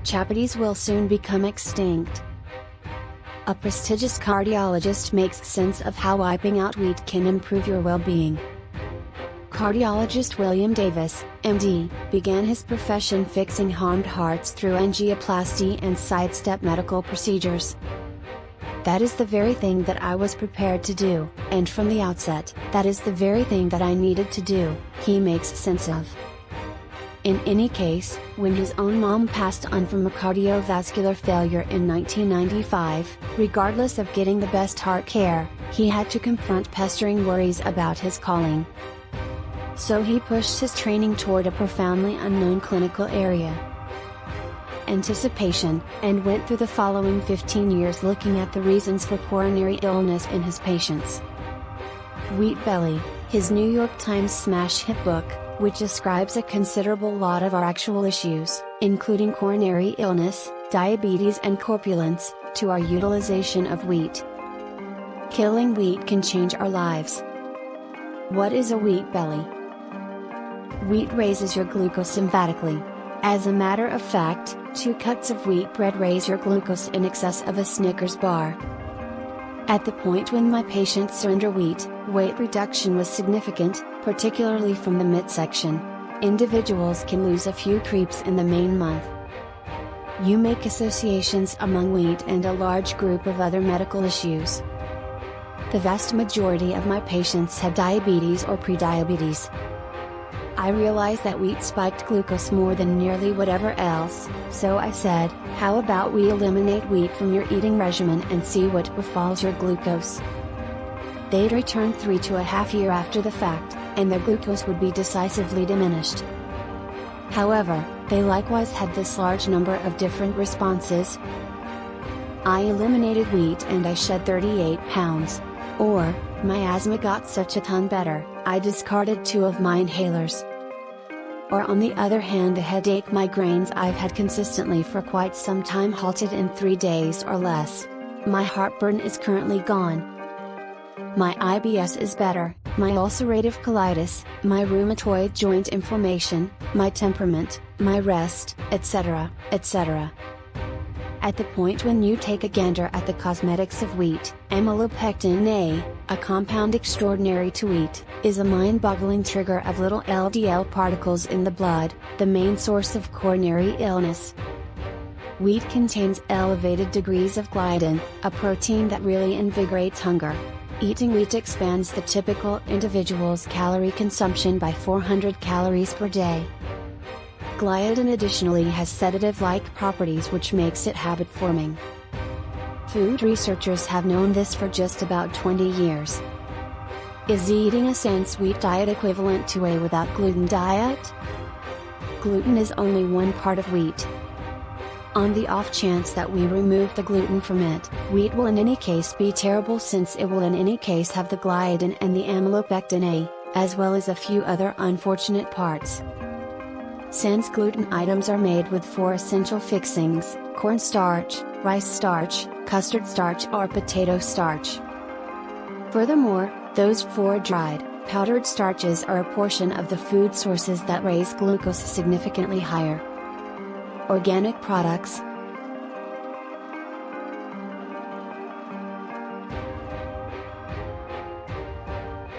Chapatis will soon become extinct. A prestigious cardiologist makes sense of how wiping out wheat can improve your well-being. Cardiologist William Davis, MD, began his profession fixing harmed hearts through angioplasty and sidestep medical procedures. That is the very thing that I was prepared to do, and from the outset, that is the very thing that I needed to do, he makes sense of. In any case, when his own mom passed on from a cardiovascular failure in 1995, regardless of getting the best heart care, he had to confront pestering worries about his calling. So he pushed his training toward a profoundly unknown clinical area, anticipation, and went through the following 15 years looking at the reasons for coronary illness in his patients. Wheat Belly, his New York Times smash hit book, which describes a considerable lot of our actual issues, including coronary illness, diabetes and corpulence, to our utilization of wheat. Killing wheat can change our lives. What is a wheat belly? Wheat raises your glucose emphatically. As a matter of fact, 2 cups of wheat bread raise your glucose in excess of a Snickers bar. At the point when my patients are underweight, weight reduction was significant, particularly from the midsection. Individuals can lose a few creeps in the main month. You make associations among wheat and a large group of other medical issues. The vast majority of my patients had diabetes or prediabetes. I realized that wheat spiked glucose more than nearly whatever else, so I said, how about we eliminate wheat from your eating regimen and see what befalls your glucose? They'd return 3.5 years after the fact, and their glucose would be decisively diminished. However, they likewise had this large number of different responses. I eliminated wheat and I shed 38 pounds. Or, my asthma got such a ton better, I discarded 2 of my inhalers. Or on the other hand, the headache migraines I've had consistently for quite some time halted in 3 days or less. My heartburn is currently gone. My IBS is better, my ulcerative colitis, my rheumatoid joint inflammation, my temperament, my rest, etc., etc. At the point when you take a gander at the cosmetics of wheat, amylopectin A compound extraordinary to wheat, is a mind-boggling trigger of little LDL particles in the blood, the main source of coronary illness. Wheat contains elevated degrees of gliadin, a protein that really invigorates hunger. Eating wheat expands the typical individual's calorie consumption by 400 calories per day. Gliadin additionally has sedative-like properties which makes it habit-forming. Food researchers have known this for just about 20 years. Is eating a sans wheat diet equivalent to a without gluten diet? Gluten is only one part of wheat. On the off chance that we remove the gluten from it, wheat will in any case be terrible since it will in any case have the gliadin and the amylopectin A, as well as a few other unfortunate parts. Sans gluten items are made with 4 essential fixings: cornstarch, rice starch, custard starch or potato starch. Furthermore, those 4 dried, powdered starches are a portion of the food sources that raise glucose significantly higher. Organic products.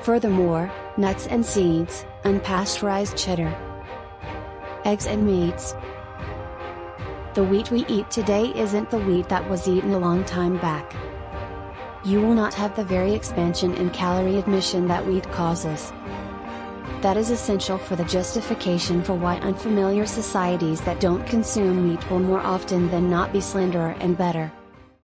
Furthermore, nuts and seeds, unpasteurized cheddar, eggs and meats. The wheat we eat today isn't the wheat that was eaten a long time back. You will not have the very expansion in calorie admission that wheat causes. That is essential for the justification for why unfamiliar societies that don't consume wheat will more often than not be slenderer and better.